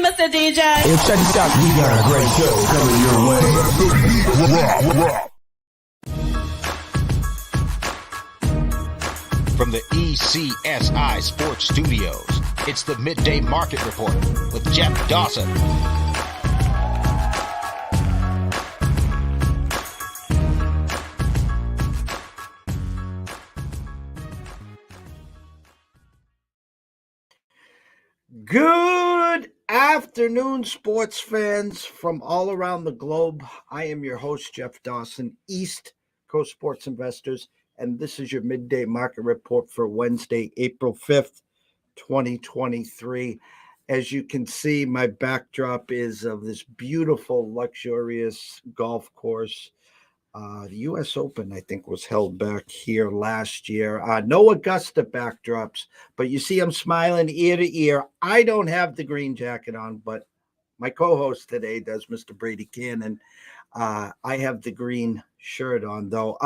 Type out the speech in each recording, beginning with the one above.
me, Mr. DJ. Hey, check this out. We got a great show coming your way. From the ECSI Sports Studios, it's the Midday Market Report with Jeff Dawson. Good afternoon, sports fans from all around the globe. I am your host, Jeff Dawson, East Coast Sports Investors, and this is your Midday Market Report for Wednesday, April 5th, 2023. As you can see, my backdrop is of this beautiful, luxurious golf course. The U.S. Open, I think, was held back here last year. No Augusta backdrops, but you see I'm smiling ear to ear. I don't have the green jacket on, but my co-host today does, Mr. Brady Kannon. I have the green shirt on, though.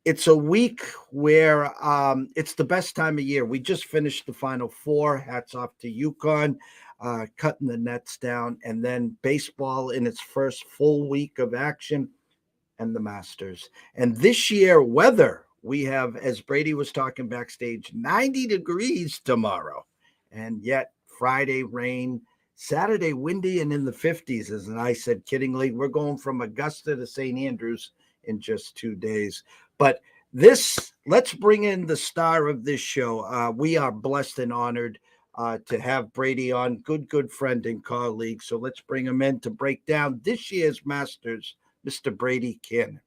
It's a week where it's the best time of year. We just finished the Final Four. Hats off to UConn, cutting the nets down, and then baseball in its first full week of action. And the Masters. And this year, weather, we have, as Brady was talking backstage, 90 degrees tomorrow. And yet Friday, rain, Saturday, windy and in the 50s. As I said kiddingly, we're going from Augusta to St. Andrews in just 2 days. But let's bring in the star of this show. We are blessed and honored to have Brady on, good friend and colleague. So let's bring him in to break down this year's Masters, Mr. Brady Kannon.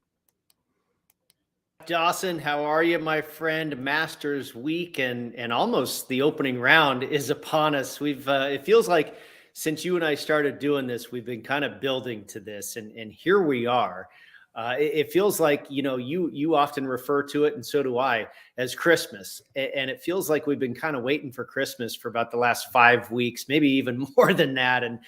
Dawson, how are you, my friend? Masters week and almost the opening round is upon us. It feels like since you and I started doing this, we've been kind of building to this, and here we are. It feels like, you often refer to it, and so do I, as Christmas. And it feels like we've been kind of waiting for Christmas for about the last 5 weeks, maybe even more than that. And,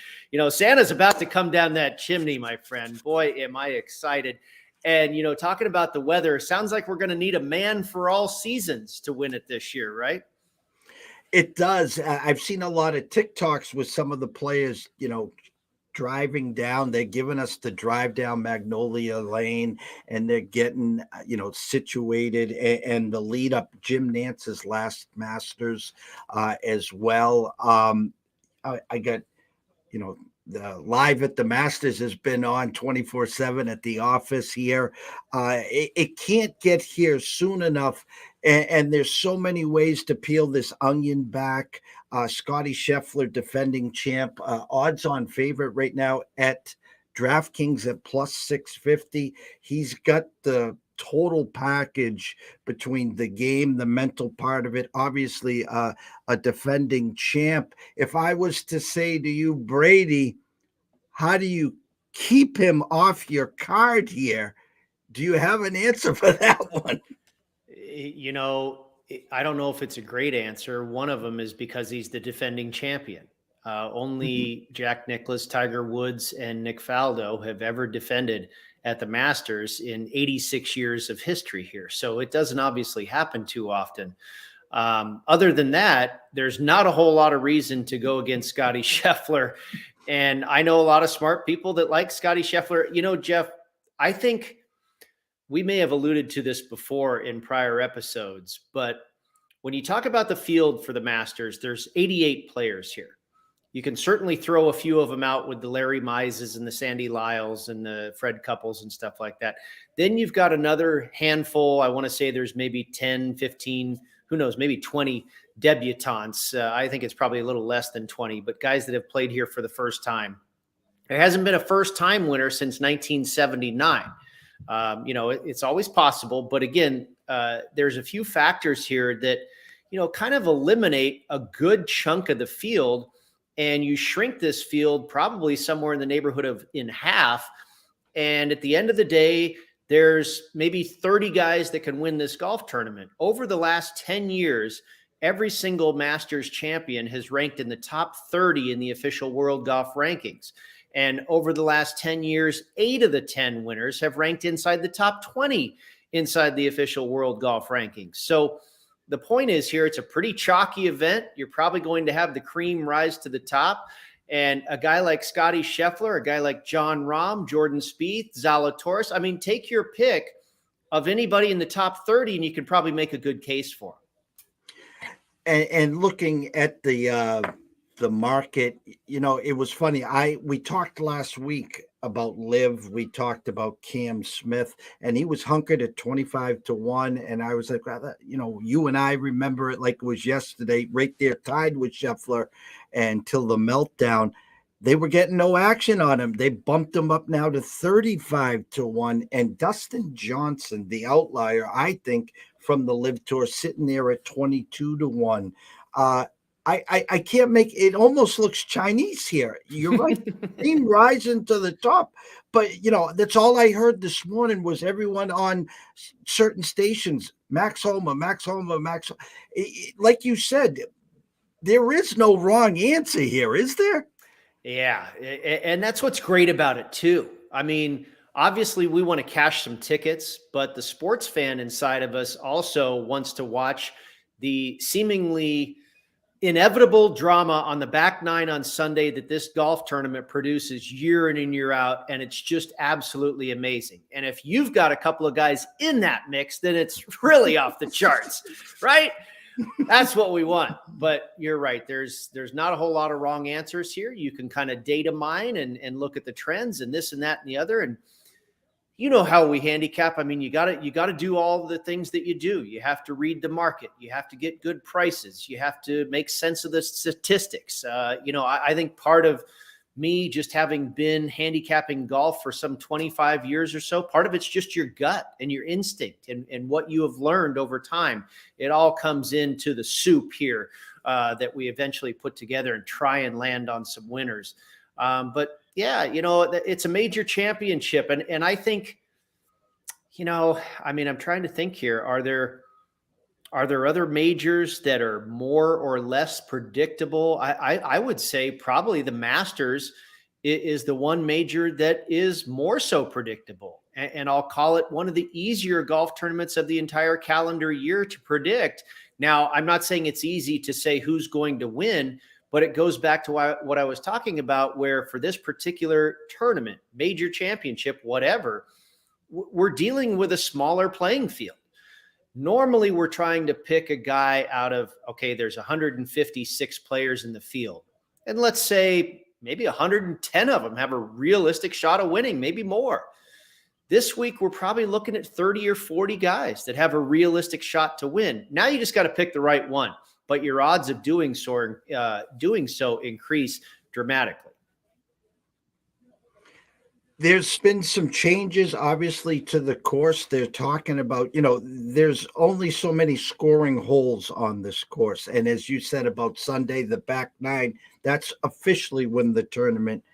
Santa's about to come down that chimney, my friend. Boy, am I excited. And, talking about the weather, sounds like we're going to need a man for all seasons to win it this year, right? It does. I've seen a lot of TikToks with some of the players, driving down. They're giving us the drive down Magnolia Lane, and they're getting situated, and the lead up Jim Nance's last Masters as well. I got the Live at the Masters has been on 24/7 at the office here. It can't get here soon enough. And there's so many ways to peel this onion back. Scotty Scheffler, defending champ, odds on favorite right now at DraftKings at plus 650. He's got the total package between the game, the mental part of it, obviously a defending champ. If I was to say to you, Brady, how do you keep him off your card here? Do you have an answer for that one? I don't know if it's a great answer. One of them is because he's the defending champion. Only Jack Nicklaus, Tiger Woods, and Nick Faldo have ever defended at the Masters in 86 years of history here. So it doesn't obviously happen too often. Other than that, there's not a whole lot of reason to go against Scotty Scheffler. And I know a lot of smart people that like Scotty Scheffler. Jeff, I think we may have alluded to this before in prior episodes, but when you talk about the field for the Masters, there's 88 players here. You can certainly throw a few of them out with the Larry Mizes and the Sandy Lyles and the Fred Couples and stuff like that. Then you've got another handful. I want to say there's maybe 10, 15, who knows, maybe 20 debutantes. I think it's probably a little less than 20, but guys that have played here for the first time. There hasn't been a first-time winner since 1979. It's always possible, but again, there's a few factors here that, kind of eliminate a good chunk of the field, and you shrink this field probably somewhere in the neighborhood of in half. And at the end of the day, there's maybe 30 guys that can win this golf tournament. Over the last 10 years, every single Masters champion has ranked in the top 30 in the official world golf rankings. And over the last 10 years, 8 of the 10 winners have ranked inside the top 20 inside the official world golf rankings. So the point is here, it's a pretty chalky event. You're probably going to have the cream rise to the top. And a guy like Scotty Scheffler, a guy like John Rahm, Jordan Spieth, Zalatoris. I mean, take your pick of anybody in the top 30, and you can probably make a good case for them. And looking at the market, it was funny. We talked last week about Liv. We talked about Cam Smith, and he was hunkered at 25-1. And I was like, you and I remember it like it was yesterday, right there, tied with Scheffler until the meltdown. They were getting no action on him. They bumped him up now to 35-1. And Dustin Johnson, the outlier, I think, from the Live Tour, sitting there at 22-1. I can't make it. Almost looks Chinese here. You're right. Team rising to the top, but that's all I heard this morning was everyone on certain stations. Max Homa. Like you said, there is no wrong answer here, is there? Yeah, and that's what's great about it too. I mean, obviously we want to cash some tickets, but the sports fan inside of us also wants to watch the seemingly inevitable drama on the back nine on Sunday that this golf tournament produces year in and year out. And it's just absolutely amazing. And if you've got a couple of guys in that mix, then it's really off the charts, right? That's what we want. But you're right. There's not a whole lot of wrong answers here. You can kind of data mine and look at the trends and this and that and the other. And you know how we handicap. I mean, you got to do all the things that you do. You have to read the market. You have to get good prices. You have to make sense of the statistics. I think part of me just having been handicapping golf for some 25 years or so, part of it's just your gut and your instinct and what you have learned over time. It all comes into the soup here that we eventually put together and try and land on some winners. But yeah, it's a major championship. And I think, I'm trying to think here. Are there other majors that are more or less predictable? I would say probably the Masters is the one major that is more so predictable. And I'll call it one of the easier golf tournaments of the entire calendar year to predict. Now, I'm not saying it's easy to say who's going to win, but it goes back to what I was talking about, where for this particular tournament, major championship, whatever, we're dealing with a smaller playing field. Normally, we're trying to pick a guy out of, there's 156 players in the field. And let's say maybe 110 of them have a realistic shot of winning, maybe more. This week, we're probably looking at 30 or 40 guys that have a realistic shot to win. Now you just got to pick the right one, but your odds of doing so increase dramatically. There's been some changes, obviously, to the course. They're talking about, there's only so many scoring holes on this course. And as you said about Sunday, the back nine, that's officially when the tournament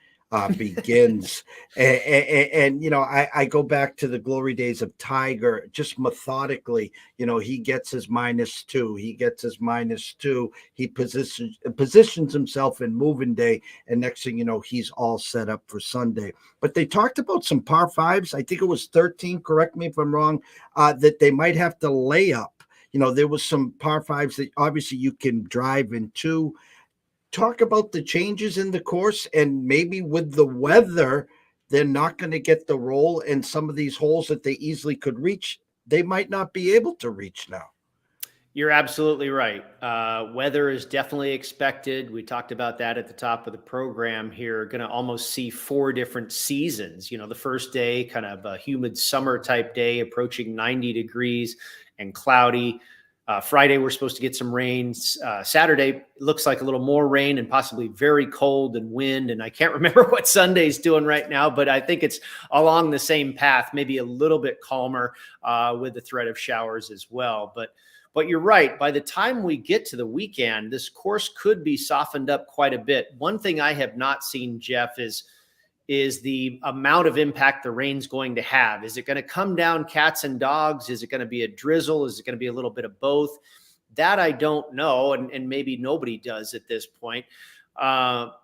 begins. And I go back to the glory days of Tiger, just methodically, he gets his -2, he gets his -2, he positions himself in moving day, and next thing you know, he's all set up for Sunday. But they talked about some par fives, I think it was 13, correct me if I'm wrong, that they might have to lay up. There was some par fives that obviously you can drive into. Talk about the changes in the course, and maybe with the weather, they're not going to get the roll, and some of these holes that they easily could reach, they might not be able to reach now. You're absolutely right. Weather is definitely expected. We talked about that at the top of the program here. Going to almost see 4 different seasons. The first day, kind of a humid summer type day, approaching 90 degrees and cloudy. Friday, we're supposed to get some rains. Saturday looks like a little more rain and possibly very cold and wind. And I can't remember what Sunday's doing right now, but I think it's along the same path, maybe a little bit calmer with the threat of showers as well. But you're right. By the time we get to the weekend, this course could be softened up quite a bit. One thing I have not seen, Jeff, is the amount of impact the rain's going to have. Is it going to come down cats and dogs? Is it going to be a drizzle? Is it going to be a little bit of both? That I don't know, and maybe nobody does at this point.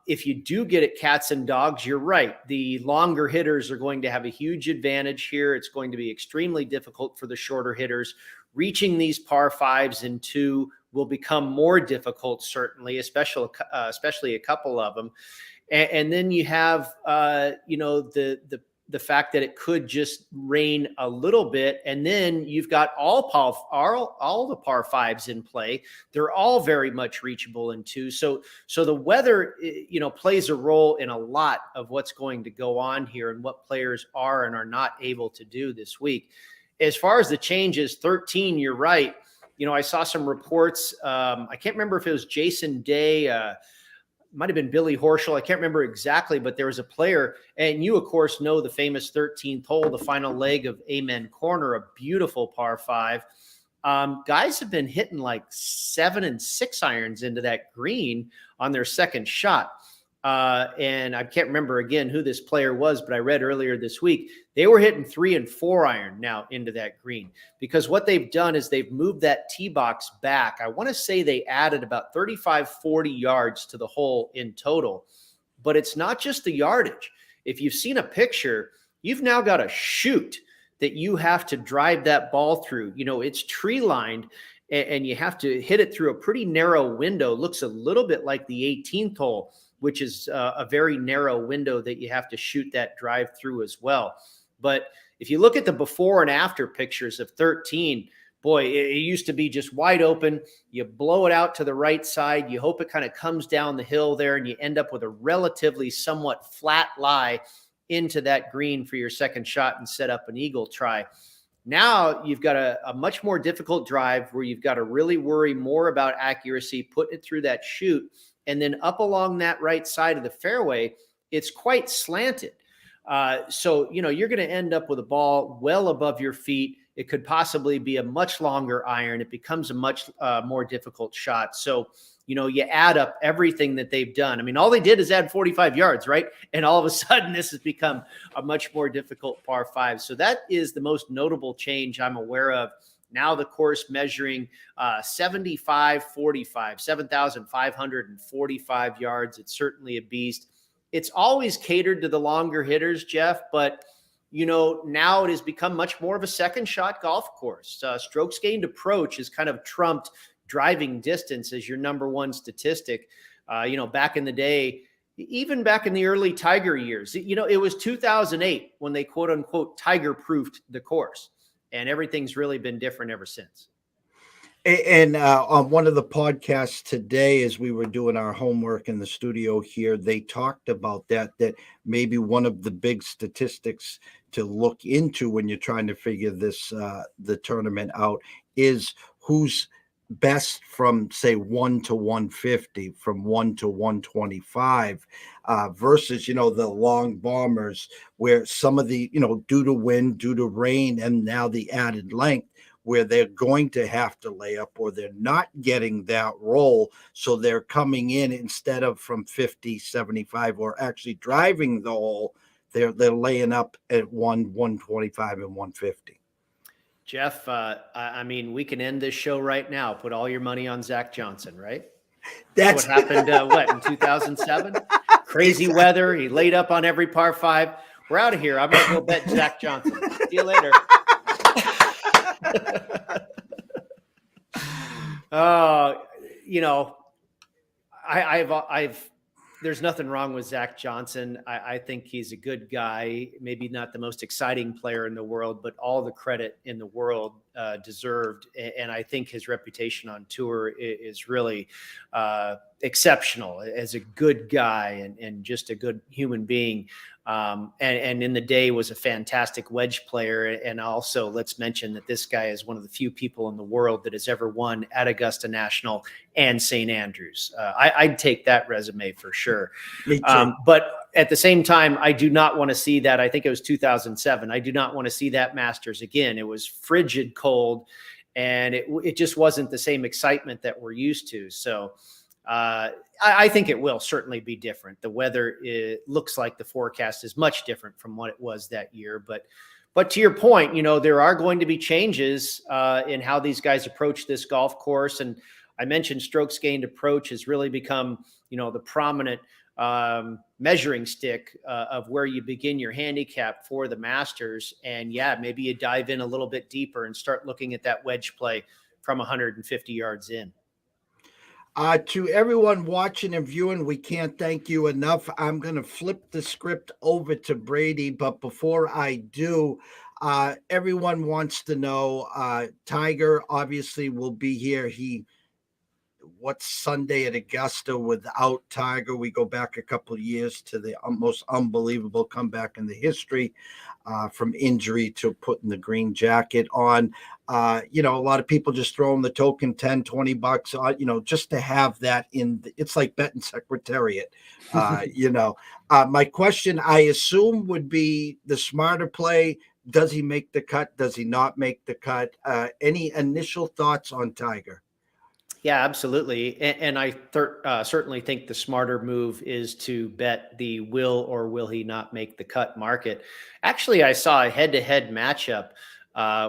If you do get it cats and dogs, you're right. The longer hitters are going to have a huge advantage here. It's going to be extremely difficult for the shorter hitters. Reaching these par fives and 2 will become more difficult, certainly, especially a couple of them. And then you have, the fact that it could just rain a little bit. And then you've got all the par fives in play. They're all very much reachable in two. So the weather, plays a role in a lot of what's going to go on here and what players are and are not able to do this week. As far as the changes, 13, you're right. I saw some reports. I can't remember if it was Jason Day, might have been Billy Horschel. I can't remember exactly, but there was a player, and you, of course, know the famous 13th hole, the final leg of Amen Corner, a beautiful par five. Guys have been hitting like 7 and 6 irons into that green on their second shot. And I can't remember again who this player was, but I read earlier this week, they were hitting 3 and 4 iron now into that green, because what they've done is they've moved that tee box back. I want to say they added about 35, 40 yards to the hole in total, but it's not just the yardage. If you've seen a picture, you've now got a chute that you have to drive that ball through. It's tree lined, and you have to hit it through a pretty narrow window. Looks a little bit like the 18th hole, which is a very narrow window that you have to shoot that drive through as well. But if you look at the before and after pictures of 13, boy, it used to be just wide open. You blow it out to the right side. You hope it kind of comes down the hill there, and you end up with a relatively somewhat flat lie into that green for your second shot and set up an eagle try. Now you've got a much more difficult drive where you've got to really worry more about accuracy, putting it through that chute. And then up along that right side of the fairway, it's quite slanted. So you're going to end up with a ball well above your feet. It could possibly be a much longer iron. It becomes a much more difficult shot. So, you add up everything that they've done. I mean, all they did is add 45 yards, right? And all of a sudden, this has become a much more difficult par five. So that is the most notable change I'm aware of. Now the course measuring 75-45, 7,545 yards. It's certainly a beast. It's always catered to the longer hitters, Jeff, but now it has become much more of a second shot golf course. Strokes gained approach is kind of trumped driving distance as your number one statistic. Back in the day, even back in the early Tiger years, it was 2008 when they quote unquote Tiger proofed the course. And everything's really been different ever since. And on one of the podcasts today, as we were doing our homework in the studio here, they talked about that maybe one of the big statistics to look into when you're trying to figure this, the tournament out, is who's best from, say, 1 to 150, from 1 to 125, versus, the long bombers, where some of the, due to wind, due to rain, and now the added length, where they're going to have to lay up, or they're not getting that roll. So they're coming in, instead of from 50, 75, or actually driving the hole, they're laying up at 125 and 150. Jeff, I mean, we can end this show right now. Put all your money on Zach Johnson, right? That's what happened, in 2007? Crazy weather. He laid up on every par five. We're out of here. I'm going to go bet Zach Johnson. See you later. I've there's nothing wrong with Zach Johnson. I think he's a good guy, maybe not the most exciting player in the world, but all the credit in the world deserved. And I think his reputation on tour is really exceptional as a good guy and just a good human being. And in the day was a fantastic wedge player. And also, let's mention that this guy is one of the few people in the world that has ever won at Augusta National and St. Andrews. I'd take that resume for sure. But at the same time, I do not want to see that. I think it was 2007. I do not want to see that Masters again. It was frigid cold, and it just wasn't the same excitement that we're used to. So I think it will certainly be different. The weather, it looks like the forecast is much different from what it was that year. But to your point, there are going to be changes in how these guys approach this golf course. And I mentioned strokes gained approach has really become, the prominent measuring stick of where you begin your handicap for the Masters. And yeah, maybe you dive in a little bit deeper and start looking at that wedge play from 150 yards in. To everyone watching and viewing, we can't thank you enough. I'm going to flip the script over to Brady, but before I do, everyone wants to know Tiger obviously will be here. What's Sunday at Augusta without Tiger? We go back a couple of years to the most unbelievable comeback in the history, from injury to putting the green jacket on. A lot of people just throw in the token $10-20, just to have that it's like betting Secretariat. My question, I assume, would be the smarter play. Does he make the cut? Does he not make the cut? Any initial thoughts on Tiger? Yeah, absolutely. And I certainly think the smarter move is to bet the will or will he not make the cut market. Actually, I saw a head-to-head matchup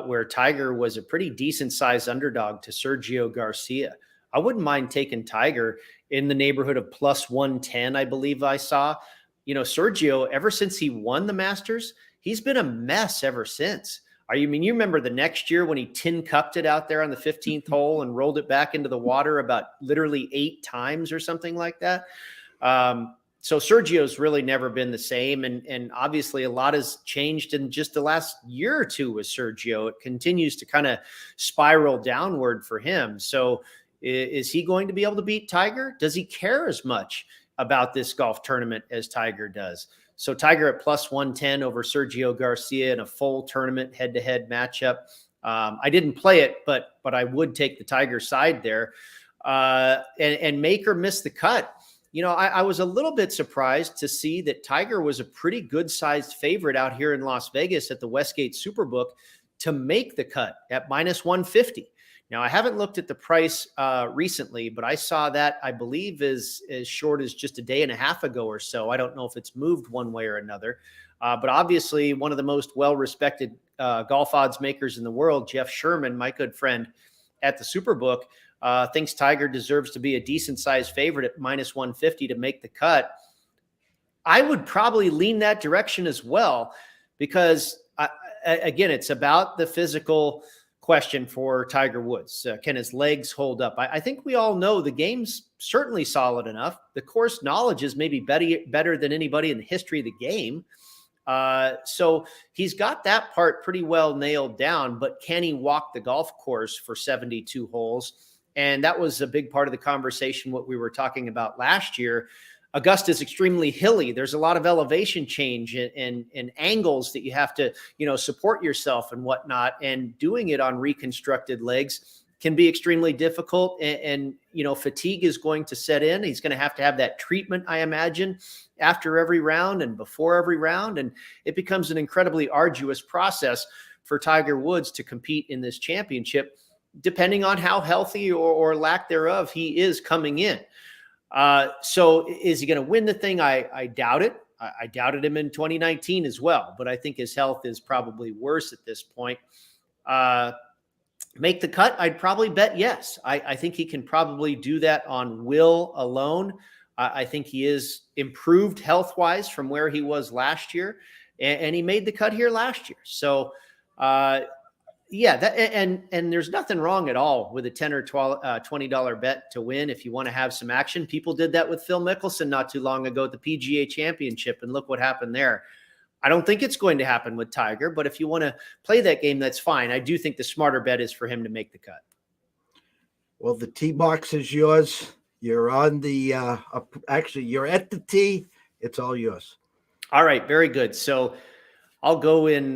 where Tiger was a pretty decent sized underdog to Sergio Garcia. I wouldn't mind taking Tiger in the neighborhood of plus 110, I believe I saw. Sergio, ever since he won the Masters, he's been a mess ever since. You remember the next year when he tin cupped it out there on the 15th hole and rolled it back into the water about literally 8 times or something like that. So Sergio's really never been the same. And obviously a lot has changed in just the last year or two with Sergio. It continues to kind of spiral downward for him. So is he going to be able to beat Tiger? Does he care as much about this golf tournament as Tiger does? So Tiger at plus 110 over Sergio Garcia in a full tournament head-to-head matchup. I didn't play it, but I would take the Tiger side there, and make or miss the cut. I was a little bit surprised to see that Tiger was a pretty good-sized favorite out here in Las Vegas at the Westgate Superbook to make the cut at minus 150. Now, I haven't looked at the price recently, but I saw that, I believe, as short as just a day and a half ago or so. I don't know if it's moved one way or another. But obviously, one of the most well-respected golf odds makers in the world, Jeff Sherman, my good friend at the Superbook, thinks Tiger deserves to be a decent-sized favorite at minus 150 to make the cut. I would probably lean that direction as well because, again, it's about the physical question for Tiger Woods. Can his legs hold up? I think we all know the game's certainly solid enough. The course knowledge is maybe better than anybody in the history of the game. So he's got that part pretty well nailed down, but can he walk the golf course for 72 holes? And that was a big part of the conversation, what we were talking about last year. Augusta is extremely hilly. There's a lot of elevation change and angles that you have to, support yourself and whatnot. And doing it on reconstructed legs can be extremely difficult. And fatigue is going to set in. He's going to have that treatment, I imagine, after every round and before every round. And it becomes an incredibly arduous process for Tiger Woods to compete in this championship, depending on how healthy or lack thereof he is coming in. So is he going to win the thing? I doubt it. I doubted him in 2019 as well, but I think his health is probably worse at this point. Make the cut? I'd probably bet yes. I think he can probably do that on will alone. I think he is improved health-wise from where he was last year, and he made the cut here last year. So, yeah, and there's nothing wrong at all with a $10 or $20 bet to win if you want to have some action. People did that with Phil Mickelson not too long ago at the PGA Championship, and look what happened there. I don't think it's going to happen with Tiger, but if you want to play that game, that's fine. I do think the smarter bet is for him to make the cut. Well, the tee box is yours. You're on the actually, you're at the tee. It's all yours. All right, very good. So I'll go in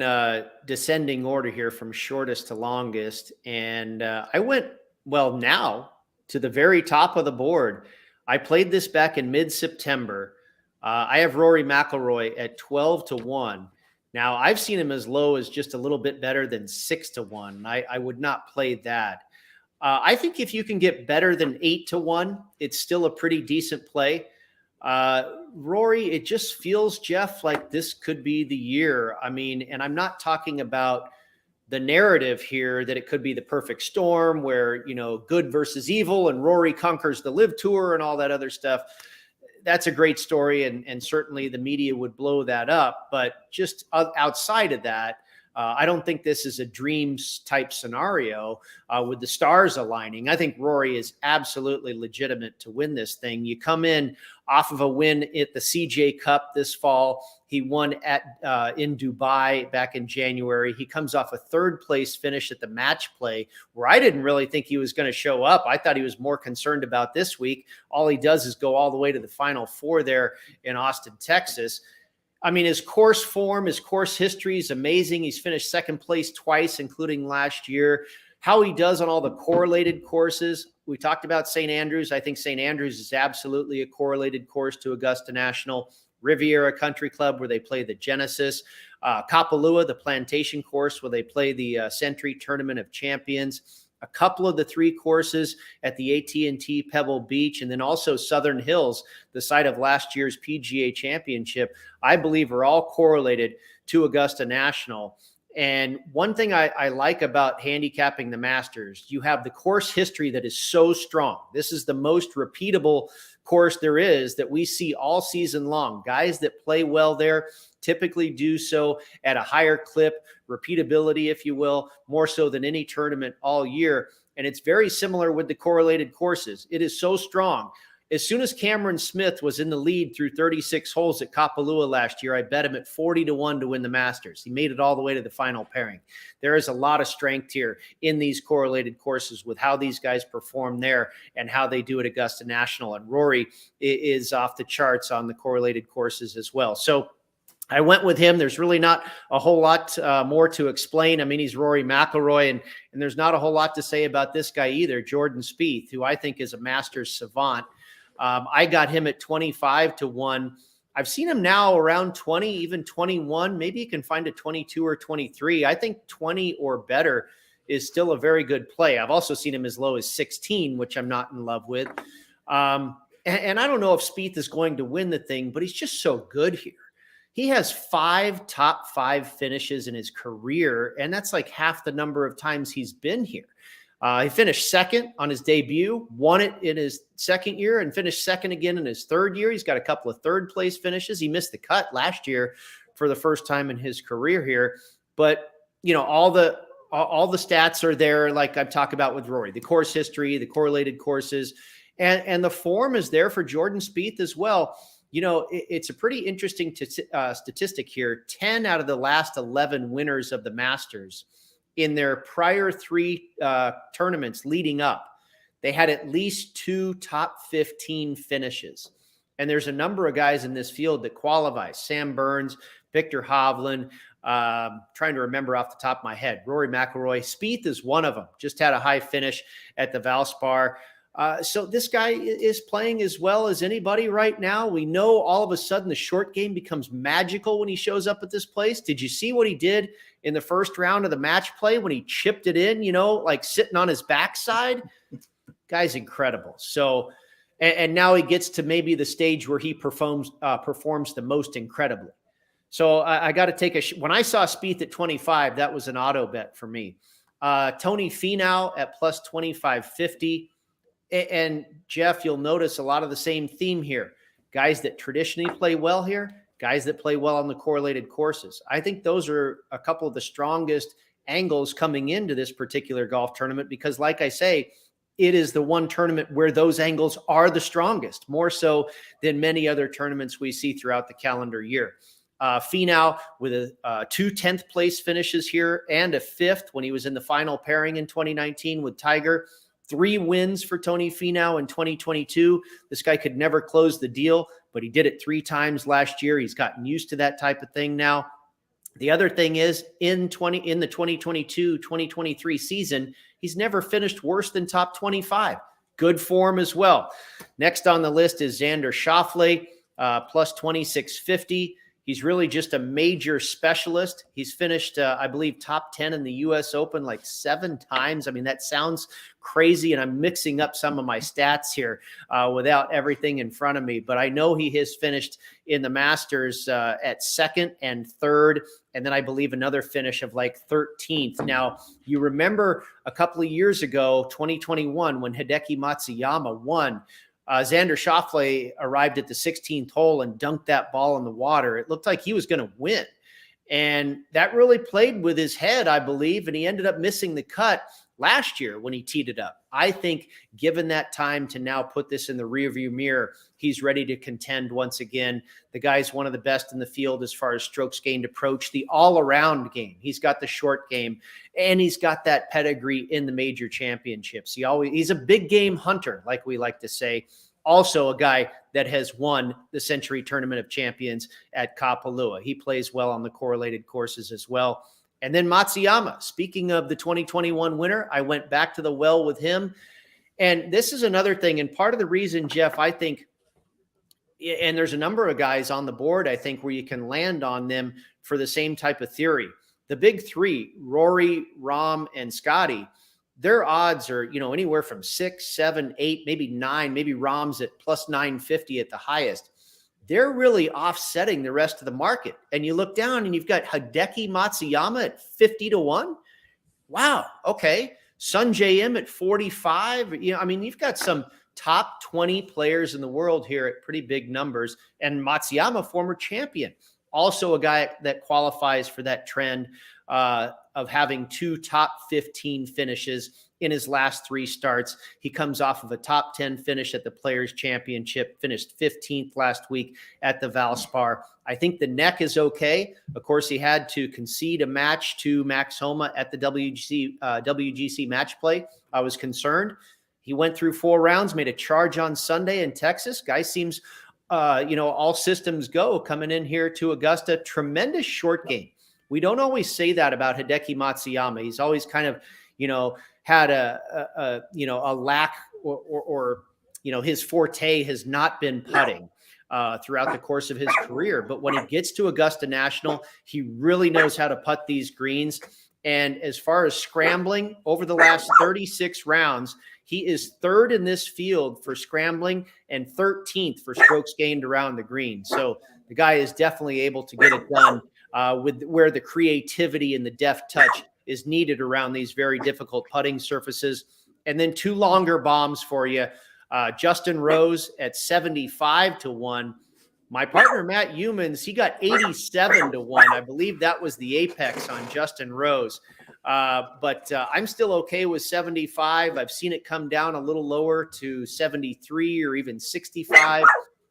descending order here from shortest to longest. And I went, now to the very top of the board. I played this back in mid-September. I have Rory McIlroy at 12-1. Now, I've seen him as low as just a little bit better than 6-1. I would not play that. I think if you can get better than 8-1, it's still a pretty decent play. Rory, it just feels, Jeff, like this could be the year. I mean, and I'm not talking about the narrative here that it could be the perfect storm where, good versus evil and Rory conquers the Live Tour and all that other stuff. That's a great story. And certainly the media would blow that up. But just outside of that, I don't think this is a dreams type scenario with the stars aligning. I think Rory is absolutely legitimate to win this thing. You come in off of a win at the CJ Cup this fall. He won in Dubai back in January. He comes off a third place finish at the match play, where I didn't really think he was going to show up. I thought he was more concerned about this week. All he does is go all the way to the Final Four there in Austin, Texas. I mean, his course form, his course history is amazing. He's finished second place twice, including last year. How he does on all the correlated courses. We talked about St. Andrews. I think St. Andrews is absolutely a correlated course to Augusta National. Riviera Country Club, where they play the Genesis. Kapalua, the Plantation course, where they play the Century Tournament of Champions. A couple of the three courses at the AT&T Pebble Beach, and then also Southern Hills, the site of last year's PGA Championship, I believe are all correlated to Augusta National. And one thing I like about handicapping the Masters, you have the course history that is so strong. This is the most repeatable course there is that we see all season long. Guys that play well there typically do so at a higher clip, repeatability, if you will, more so than any tournament all year. And it's very similar with the correlated courses. It is so strong. As soon as Cameron Smith was in the lead through 36 holes at Kapalua last year, I bet him at 40-1 to win the Masters. He made it all the way to the final pairing. There is a lot of strength here in these correlated courses with how these guys perform there and how they do at Augusta National. And Rory is off the charts on the correlated courses as well. So I went with him. There's really not a whole lot more to explain. I mean, he's Rory McIlroy, and there's not a whole lot to say about this guy either, Jordan Spieth, who I think is a Masters savant. I got him at 25-1. I've seen him now around 20, even 21. Maybe you can find a 22 or 23. I think 20 or better is still a very good play. I've also seen him as low as 16, which I'm not in love with. And I don't know if Spieth is going to win the thing, but he's just so good here. He has 5 top 5 finishes in his career, and that's like half the number of times he's been here. He finished second on his debut, won it in his second year, and finished second again in his third year. He's got a couple of third place finishes. He missed the cut last year for the first time in his career here. But, you know, all the stats are there, like I've talked about with Rory, the course history, the correlated courses, and the form is there for Jordan Spieth as well. You know, it's a pretty interesting statistic here. 10 out of the last 11 winners of the Masters in their prior 3 tournaments leading up, they had at least 2 top 15 finishes. And there's a number of guys in this field that qualify. Sam Burns, Victor Hovland, trying to remember off the top of my head, Rory McIlroy. Spieth is one of them, just had a high finish at the Valspar. So this guy is playing as well as anybody right now. We know all of a sudden the short game becomes magical when he shows up at this place. Did you see what he did in the first round of the match play when he chipped it in, you know, like sitting on his backside? Guy's incredible. So, and now he gets to maybe the stage where he performs the most incredibly. So I got to take when I saw Spieth at 25, that was an auto bet for me. Tony Finau at plus 2550. And Jeff, you'll notice a lot of the same theme here. Guys that traditionally play well here, guys that play well on the correlated courses. I think those are a couple of the strongest angles coming into this particular golf tournament because, like I say, it is the one tournament where those angles are the strongest, more so than many other tournaments we see throughout the calendar year. Finau with 2 10th place finishes here and a 5th when he was in the final pairing in 2019 with Tiger. 3 wins for Tony Finau in 2022. This guy could never close the deal, but he did it 3 times last year. He's gotten used to that type of thing now. The other thing is in the 2022-2023 season, he's never finished worse than top 25. Good form as well. Next on the list is Xander Schauffele, plus 2650. He's really just a major specialist. He's finished, I believe, top 10 in the U.S. Open like 7 times. I mean, that sounds crazy, and I'm mixing up some of my stats here without everything in front of me. But I know he has finished in the Masters at 2nd and 3rd, and then I believe another finish of like 13th. Now, you remember a couple of years ago, 2021, when Hideki Matsuyama won, Xander Schauffele arrived at the 16th hole and dunked that ball in the water. It looked like he was going to win. And that really played with his head, I believe, and he ended up missing the cut last year when he teed it up. I think given that time to now put this in the rearview mirror, he's ready to contend once again. The guy's one of the best in the field as far as strokes gained approach, the all-around game. He's got the short game, and he's got that pedigree in the major championships. He's a big game hunter, like we like to say. Also a guy that has won the Century Tournament of Champions at Kapalua. He plays well on the correlated courses as well. And then Matsuyama, speaking of the 2021 winner, I went back to the well with him. And this is another thing. And part of the reason, Jeff, I think, and there's a number of guys on the board, I think, where you can land on them for the same type of theory. The big three, Rory, Rahm, and Scotty, their odds are, anywhere from 6, 7, 8, maybe 9, maybe Rahm's at plus 950 at the highest. They're really offsetting the rest of the market. And you look down and you've got Hideki Matsuyama at 50-1. Wow. Okay. Sungjae Im at 45. You've got some top 20 players in the world here at pretty big numbers. And Matsuyama, former champion, also a guy that qualifies for that trend of having 2 top 15 finishes in his last 3 starts. He comes off of a top 10 finish at the Players Championship, finished 15th last week at the Valspar. I think the neck is okay. Of course, he had to concede a match to Max Homa at the WGC match play. I was concerned. He went through 4 rounds, made a charge on Sunday in Texas. Guy seems, all systems go coming in here to Augusta. Tremendous short game. We don't always say that about Hideki Matsuyama. He's always kind of, had a lack or his forte has not been putting throughout the course of his career. But when he gets to Augusta National, he really knows how to putt these greens. And as far as scrambling over the last 36 rounds, he is 3rd in this field for scrambling and 13th for strokes gained around the green. So the guy is definitely able to get it done with where the creativity and the deft touch is needed around these very difficult putting surfaces. And then 2 longer bombs for you. Justin Rose at 75-1. My partner, Matt Humans, he got 87-1. I believe that was the apex on Justin Rose. But I'm still okay with 75. I've seen it come down a little lower to 73 or even 65.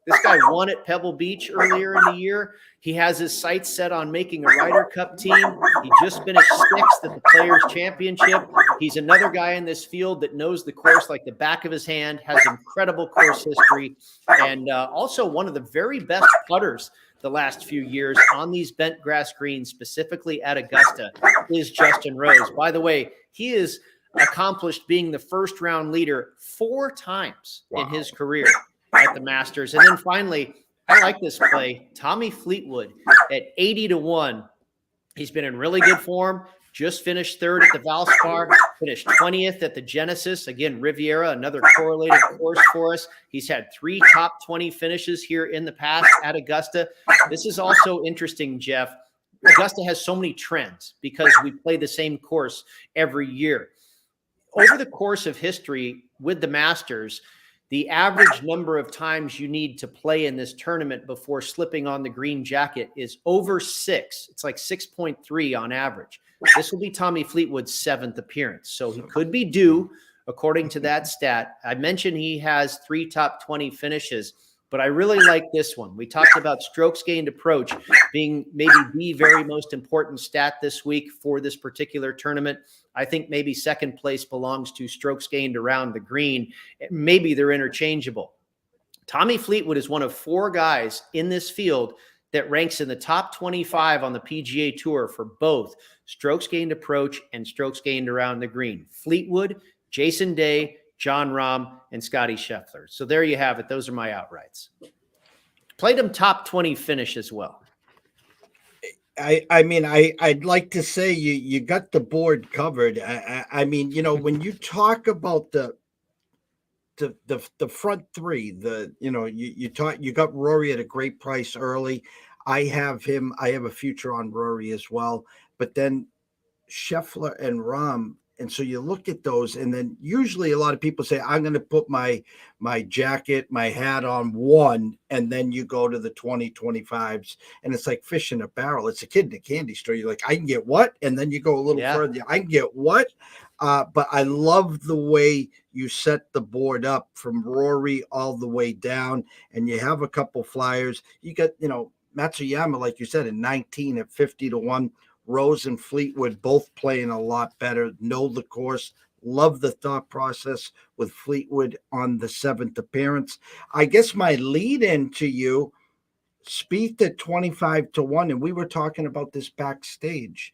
This guy won at Pebble Beach earlier in the year. He has his sights set on making a Ryder Cup team. He just finished 6th at the Players Championship. He's another guy in this field that knows the course like the back of his hand, has incredible course history, and also one of the very best putters the last few years on these bent grass greens, specifically at Augusta, is Justin Rose. By the way, he is accomplished being the first round leader 4 times in his career at the Masters. And then finally, I like this play, Tommy Fleetwood at 80-1. He's been in really good form. Just finished 3rd at the Valspar, finished 20th at the Genesis. Again, Riviera, another correlated course for us. He's had 3 top 20 finishes here in the past at Augusta. This is also interesting, Jeff. Augusta has so many trends because we play the same course every year. Over the course of history with the Masters, the average number of times you need to play in this tournament before slipping on the green jacket is over 6. It's like 6.3 on average. This will be Tommy Fleetwood's 7th appearance. So he could be due, according to that stat. I mentioned he has 3 top 20 finishes, but I really like this one. We talked about strokes gained approach being maybe the very most important stat this week for this particular tournament. I think maybe second place belongs to strokes gained around the green. Maybe they're interchangeable. Tommy Fleetwood is one of 4 guys in this field that ranks in the top 25 on the PGA Tour for both strokes gained approach and strokes gained around the green. Fleetwood, Jason Day, Jon Rahm, and Scotty Scheffler. So there you have it. Those are my outrights. Played them top 20 finish as well. I'd like to say you got the board covered. When you talk about the front 3, you got Rory at a great price early. I have a future on Rory as well, but then Scheffler and Rahm, And so you look at those, and then usually a lot of people say, I'm going to put my jacket, my hat on one, and then you go to the 2025s. And it's like fish in a barrel. It's a kid in a candy store. You're like, I can get what? And then you go a little further, I can get what? But I love the way you set the board up from Rory all the way down, and you have a couple flyers. You got, Matsuyama, like you said, in 19 at 50-1. Rose and Fleetwood both playing a lot better, know the course, love the thought process with Fleetwood on the 7th appearance. I guess my lead in to you, Spieth at 25-1, and we were talking about this backstage.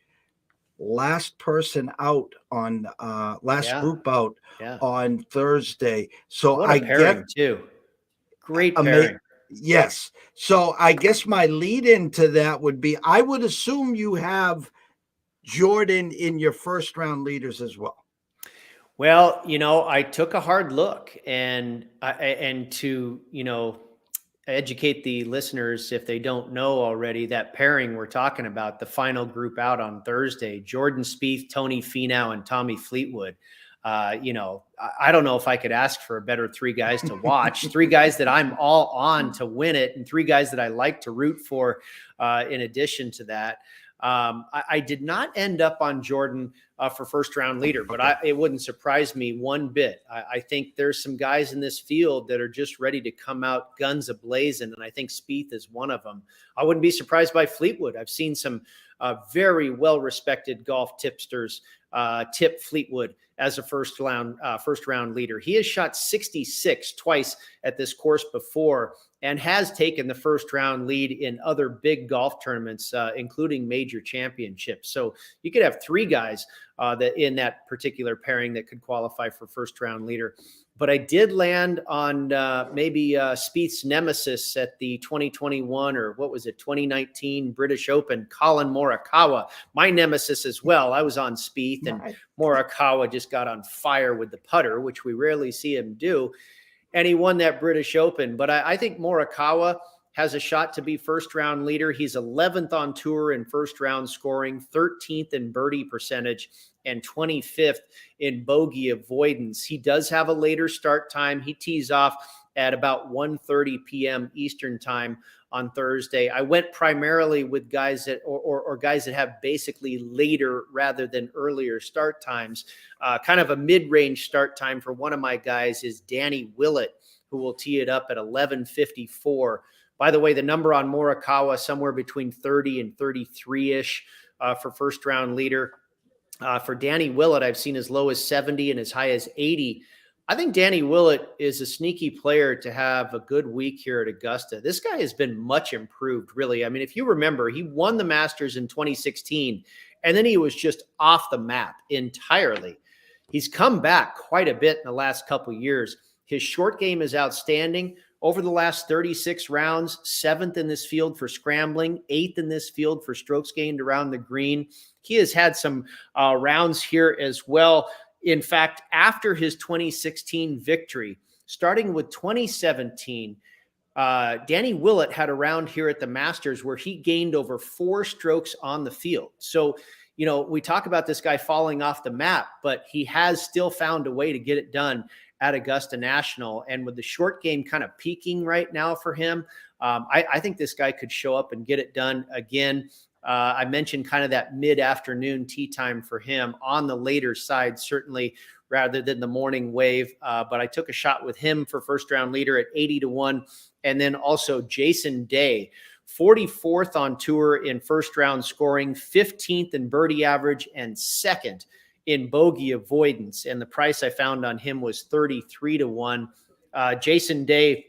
Last person out on group out on Thursday. So what a pairing too. Great pairing. Yes. So I guess my lead into that would be, I would assume you have Jordan in your first round leaders as well. Well, I took a hard look and to, educate the listeners, if they don't know already, that pairing we're talking about, the final group out on Thursday, Jordan Spieth, Tony Finau, and Tommy Fleetwood. I don't know if I could ask for a better 3 guys to watch, 3 guys that I'm all on to win it, and 3 guys that I like to root for in addition to that. I did not end up on Jordan for first round leader, but it wouldn't surprise me one bit. I think there's some guys in this field that are just ready to come out guns a-blazing, and I think Spieth is one of them. I wouldn't be surprised by Fleetwood. I've seen some very well-respected golf tipsters tip Fleetwood as a first round leader. He has shot 66 twice at this course before and has taken the first round lead in other big golf tournaments, including major championships. So you could have 3 guys that in that particular pairing that could qualify for first round leader. But I did land on maybe Spieth's nemesis at the 2021 or 2019 British Open, Colin Morikawa, my nemesis as well. I was on Spieth, and Morikawa just got on fire with the putter, which we rarely see him do. And he won that British Open. But I think Morikawa has a shot to be first round leader. He's 11th on tour in first round scoring, 13th in birdie percentage, and 25th in bogey avoidance. He does have a later start time. He tees off at about 1:30 p.m. Eastern time on Thursday. I went primarily with guys that or guys that have basically later rather than earlier start times. Kind of a mid-range start time for one of my guys is Danny Willett, who will tee it up at 11:54. By the way, the number on Morikawa, somewhere between 30 and 33-ish for first round leader. For Danny Willett, I've seen as low as 70 and as high as 80. I think Danny Willett is a sneaky player to have a good week here at Augusta. This guy has been much improved, really. I mean, if you remember, he won the Masters in 2016, and then he was just off the map entirely. He's come back quite a bit in the last couple of years. His short game is outstanding. Over the last 36 rounds, 7th in this field for scrambling, 8th in this field for strokes gained around the green. He has had some rounds here as well. In fact, after his 2016 victory, starting with 2017, Danny Willett had a round here at the Masters where he gained over 4 strokes on the field. So, we talk about this guy falling off the map, but he has still found a way to get it done at Augusta National. And with the short game kind of peaking right now for him, I think this guy could show up and get it done again. I mentioned kind of that mid-afternoon tee time for him on the later side, certainly rather than the morning wave. But I took a shot with him for first round leader at 80-1. And then also Jason Day, 44th on tour in first round scoring, 15th in birdie average, and 2nd in bogey avoidance. And the price I found on him was 33-1. Jason Day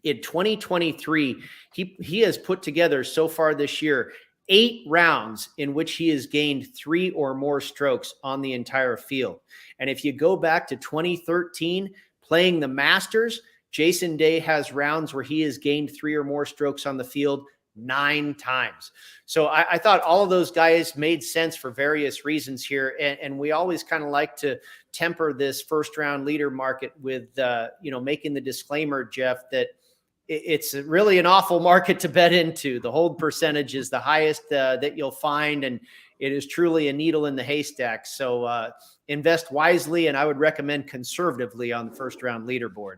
in 2023, he has put together so far this year 8 rounds in which he has gained 3 or more strokes on the entire field. And if you go back to 2013, playing the Masters, Jason Day has rounds where he has gained 3 or more strokes on the field 9 times. So I thought all of those guys made sense for various reasons here. And we always kind of like to temper this first round leader market with, making the disclaimer, Jeff, that it's really an awful market to bet into. The hold percentage is the highest that you'll find. And it is truly a needle in the haystack. So invest wisely, and I would recommend conservatively on the first round leaderboard.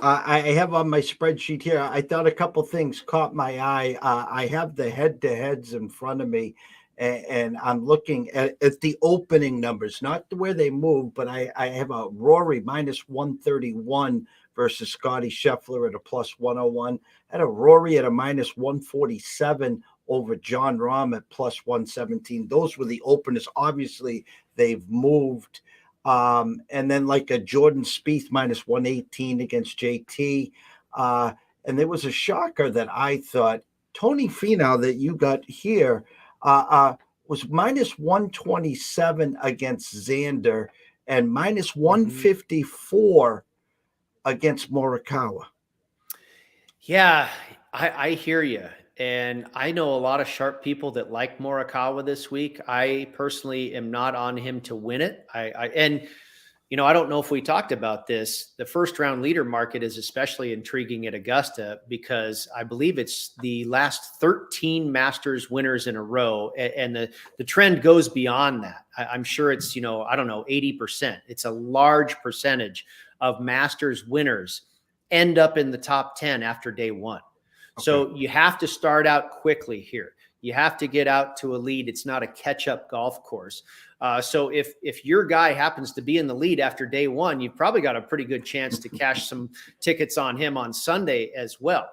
I have on my spreadsheet here. I thought a couple things caught my eye. I have the head-to-heads in front of me, and I'm looking at the opening numbers, not where they move, but I have a Rory minus 131 versus Scotty Scheffler at a plus 101. I had a Rory at a minus 147 over John Rahm at plus 117. Those were the openers. Obviously, they've moved. And then like a Jordan Spieth minus 118 against JT. And there was a shocker that I thought Tony Finau that you got here was minus 127 against Xander and minus 154 against Morikawa. Yeah, I hear you. And I know a lot of sharp people that like Morikawa this week. I personally am not on him to win it. And I don't know if we talked about this. The first round leader market is especially intriguing at Augusta because I believe it's the last 13 Masters winners in a row. And the trend goes beyond that. I'm sure it's, 80%. It's a large percentage of Masters winners end up in the top 10 after day one. Okay. So you have to start out quickly here. You have to get out to a lead. It's not a catch-up golf course. So if your guy happens to be in the lead after day one, you've probably got a pretty good chance to cash some tickets on him on Sunday as well.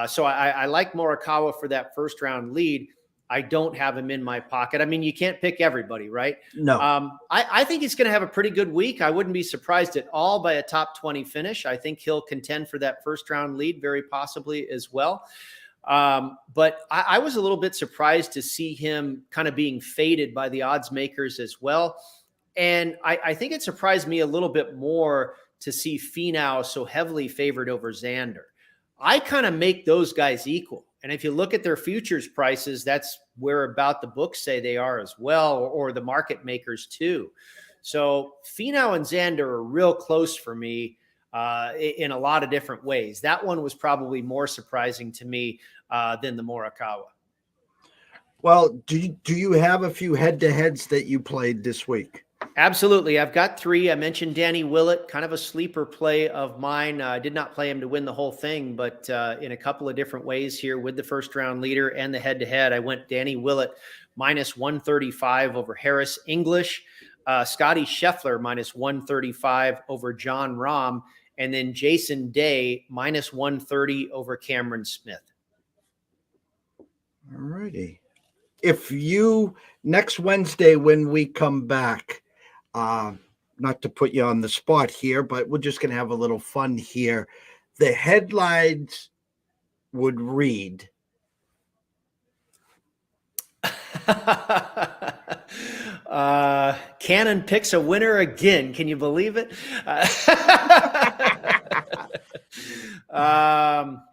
So I like Morikawa for that first round lead. I don't have him in my pocket. I mean, you can't pick everybody, right? No. I think he's going to have a pretty good week. I wouldn't be surprised at all by a top 20 finish. I think he'll contend for that first round lead very possibly as well. But I was a little bit surprised to see him kind of being faded by the odds makers as well. And I think it surprised me a little bit more to see Finau so heavily favored over Xander. I kind of make those guys equal. And if you look at their futures prices, that's where about the books say they are as well, or the market makers too. So Finau and Xander are real close for me in a lot of different ways. That one was probably more surprising to me than the Morikawa. Well, do you have a few head-to-heads that you played this week? Absolutely. I've got 3. I mentioned Danny Willett, kind of a sleeper play of mine. I did not play him to win the whole thing, but in a couple of different ways here with the first round leader and the head-to-head, I went Danny Willett minus 135 over Harris English, Scotty Scheffler minus 135 over John Rahm, and then Jason Day minus 130 over Cameron Smith. All righty. If you next Wednesday when we come back, not to put you on the spot here, but we're just going to have a little fun here. The headlines would read. Kannon picks a winner again. Can you believe it?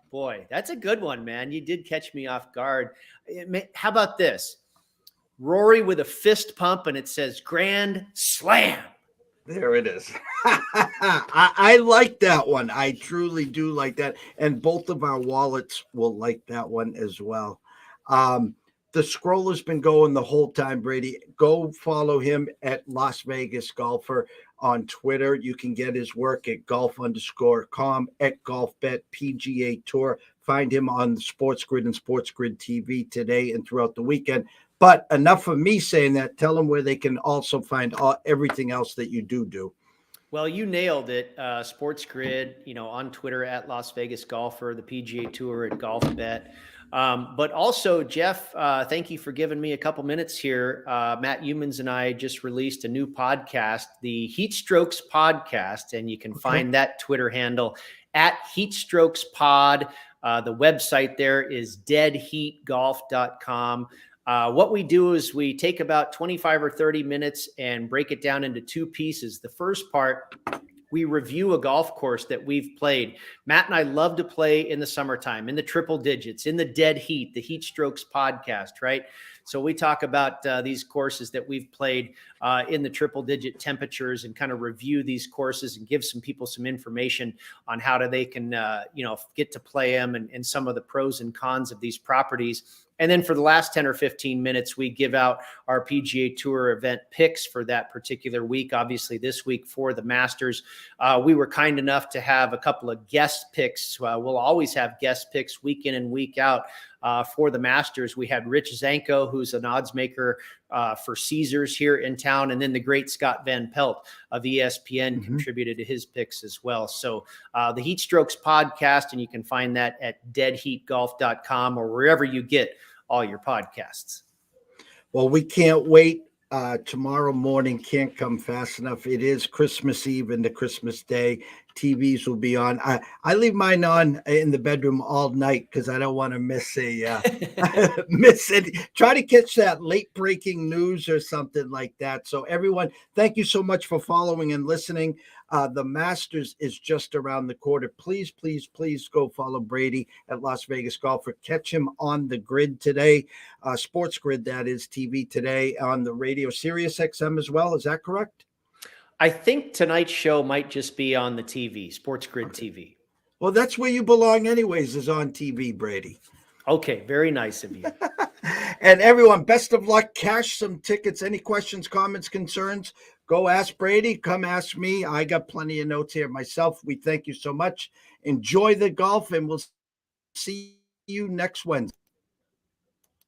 Boy, that's a good one, man. You did catch me off guard. How about this? Rory with a fist pump and it says Grand Slam. There it is. I like that one. I truly do like that. And both of our wallets will like that one as well. The scroller's been going the whole time, Brady. Go follow him at Las Vegas Golfer on Twitter. You can get his work at golf_com, at GolfBet, PGA Tour. Find him on Sports Grid and Sports Grid TV today and throughout the weekend. But enough of me saying that. Tell them where they can also find everything else that you do. Well, you nailed it. Sports Grid, on Twitter at Las Vegas Golfer, the PGA Tour at GolfBet. But also, Jeff, thank you for giving me a couple minutes here. Matt Humans and I just released a new podcast, the Heat Strokes Podcast, and you can find that Twitter handle at Heat Strokes Pod. The website there is deadheatgolf.com. What we do is we take about 25 or 30 minutes and break it down into 2 pieces. The first part, we review a golf course that we've played. Matt and I love to play in the summertime, in the triple digits, in the dead heat, the Heat Strokes Podcast, right? So we talk about these courses that we've played in the triple digit temperatures and kind of review these courses and give some people some information on how they can, get to play them and some of the pros and cons of these properties. And then for the last 10 or 15 minutes, we give out our PGA Tour event picks for that particular week. Obviously, this week for the Masters, we were kind enough to have a couple of guest picks. We'll always have guest picks week in and week out. For the Masters, we had Rich Zanko, who's an odds maker for Caesars here in town. And then the great Scott Van Pelt of ESPN contributed to his picks as well. So the Heat Strokes podcast, and you can find that at deadheatgolf.com or wherever you get all your podcasts. Well, we can't wait. Tomorrow morning can't come fast enough. It is Christmas Eve and the Christmas Day. TVs will be on. I leave mine on in the bedroom all night because I don't want to miss miss it. Try to catch that late breaking news or something like that. So everyone, thank you so much for following and listening. The Masters is just around the corner. Please, please, please go follow Brady at Las Vegas Golfer. Catch him on the grid today, Sports Grid, that is, TV today on the radio, Sirius XM as well. Is that correct? I think tonight's show might just be on the TV, Sports Grid TV. Well, that's where you belong anyways, is on TV, Brady. Okay, very nice of you. And everyone, best of luck. Cash some tickets. Any questions, comments, concerns, go ask Brady. Come ask me. I got plenty of notes here myself. We thank you so much. Enjoy the golf, and we'll see you next Wednesday.